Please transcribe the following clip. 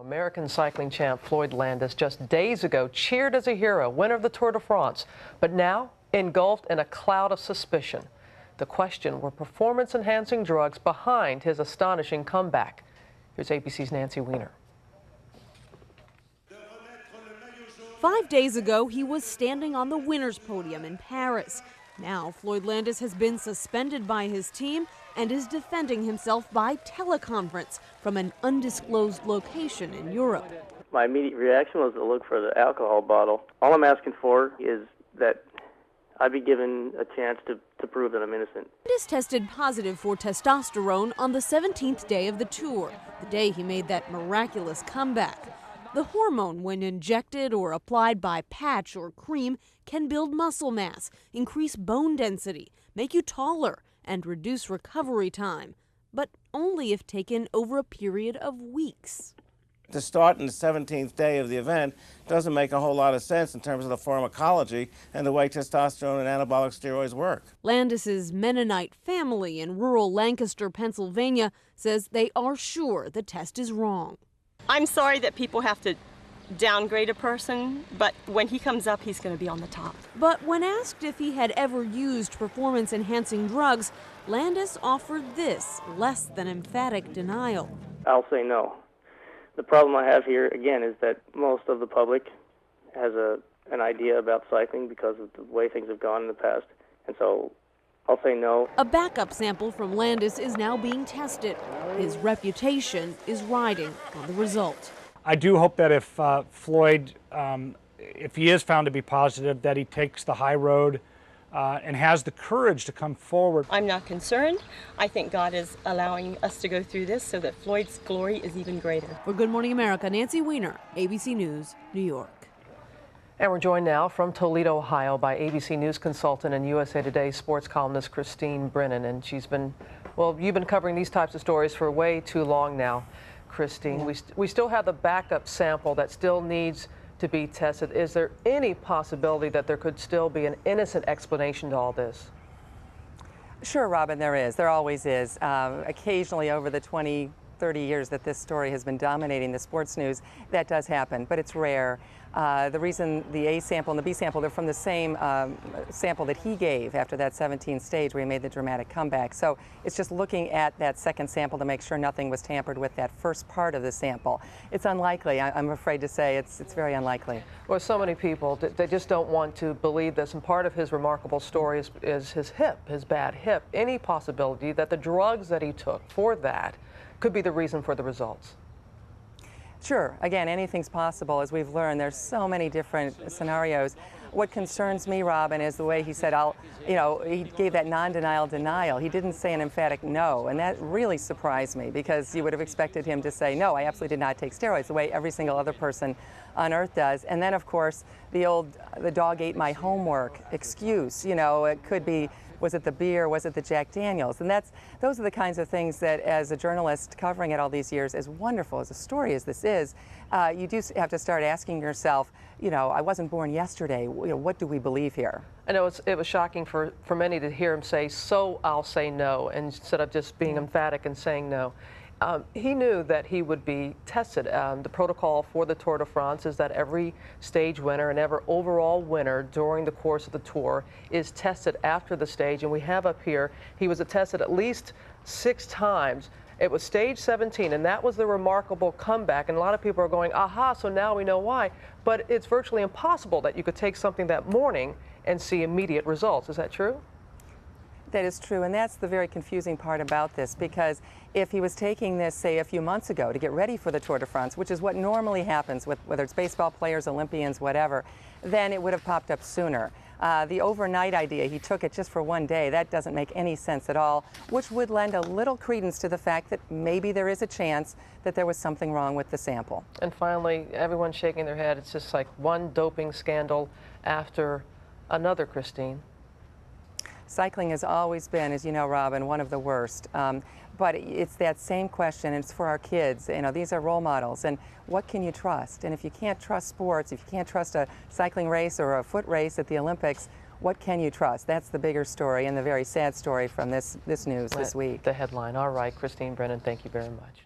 American cycling champ Floyd Landis just days ago cheered as a hero, winner of the Tour de France, but now engulfed in a cloud of suspicion. The question, were performance-enhancing drugs behind his astonishing comeback? Here's ABC's Nancy Weiner. 5 days ago, he was standing on the winner's podium in Paris. Now, Floyd Landis has been suspended by his team and is defending himself by teleconference from an undisclosed location in Europe. My immediate reaction was to look for the alcohol bottle. All I'm asking for is that I be given a chance to prove that I'm innocent. Landis tested positive for testosterone on the 17th day of the Tour, the day he made that miraculous comeback. The hormone, when injected or applied by patch or cream, can build muscle mass, increase bone density, make you taller, and reduce recovery time, but only if taken over a period of weeks. To start in the 17th day of the event doesn't make a whole lot of sense in terms of the pharmacology and the way testosterone and anabolic steroids work. Landis's Mennonite family in rural Lancaster, Pennsylvania, says they are sure the test is wrong. I'm sorry that people have to downgrade a person, but when he comes up, he's going to be on the top. But when asked if he had ever used performance-enhancing drugs, Landis offered this less than emphatic denial. I'll say no. The problem I have here, again, is that most of the public has an idea about cycling because of the way things have gone in the past, and so I'll say no. A backup sample from Landis is now being tested. His reputation is riding on the result. I do hope that if Floyd, if he is found to be positive, that he takes the high road and has the courage to come forward. I'm not concerned. I think God is allowing us to go through this so that Floyd's glory is even greater. For Good Morning America, Nancy Weiner, ABC News, New York. And we're joined now from Toledo, Ohio by ABC News consultant and USA Today sports columnist Christine Brennan. And she's been, well, you've been covering these types of stories for way too long now, Christine. Yeah. We still have the backup sample that still needs to be tested. Is there any possibility that there could still be an innocent explanation to all this? Sure, Robin, there is. There always is. Occasionally over the 20, 30 years that this story has been dominating the sports news, that does happen, but it's rare. The reason the A sample and the B sample, they're from the same sample that he gave after that 17th stage where he made the dramatic comeback. So it's just looking at that second sample to make sure nothing was tampered with that first part of the sample. It's unlikely. I'm afraid to say it's very unlikely. Well, so many people, they just don't want to believe this, and part of his remarkable story is his hip, his bad hip. Any possibility that the drugs that he took for that could be the reason for the results? Sure. Again, anything's possible. As we've learned, there's so many different scenarios. What concerns me, Robin, is the way he said, he gave that non-denial denial. He didn't say an emphatic no, and that really surprised me because you would have expected him to say, no, I absolutely did not take steroids, the way every single other person on earth does. And then, of course, the dog ate my homework excuse. It could be, was it the beer, was it the Jack Daniels? And those are the kinds of things that, as a journalist covering it all these years, as wonderful as a story as this is, you do have to start asking yourself, I wasn't born yesterday, what do we believe here? I know it was shocking for many to hear him say, so I'll say no, instead of just being emphatic and saying no. He knew that he would be tested. The protocol for the Tour de France is that every stage winner and every overall winner during the course of the tour is tested after the stage. And we have up here, he was tested at least 6 times. It was stage 17, and that was the remarkable comeback. And a lot of people are going, aha, so now we know why. But it's virtually impossible that you could take something that morning and see immediate results. Is that true? That is true, and that's the very confusing part about this, because if he was taking this, say, a few months ago to get ready for the Tour de France, which is what normally happens with whether it's baseball players, Olympians, whatever, then it would have popped up sooner. The overnight idea, he took it just for one day, that doesn't make any sense at all, which would lend a little credence to the fact that maybe there is a chance that there was something wrong with the sample. And finally, everyone's shaking their head. It's just like one doping scandal after another, Christine. Cycling has always been, as you know, Robin, one of the worst. But it's that same question, and it's for our kids. These are role models, and what can you trust? And if you can't trust sports, if you can't trust a cycling race or a foot race at the Olympics, what can you trust? That's the bigger story and the very sad story from this news this week. The headline. All right, Christine Brennan, thank you very much.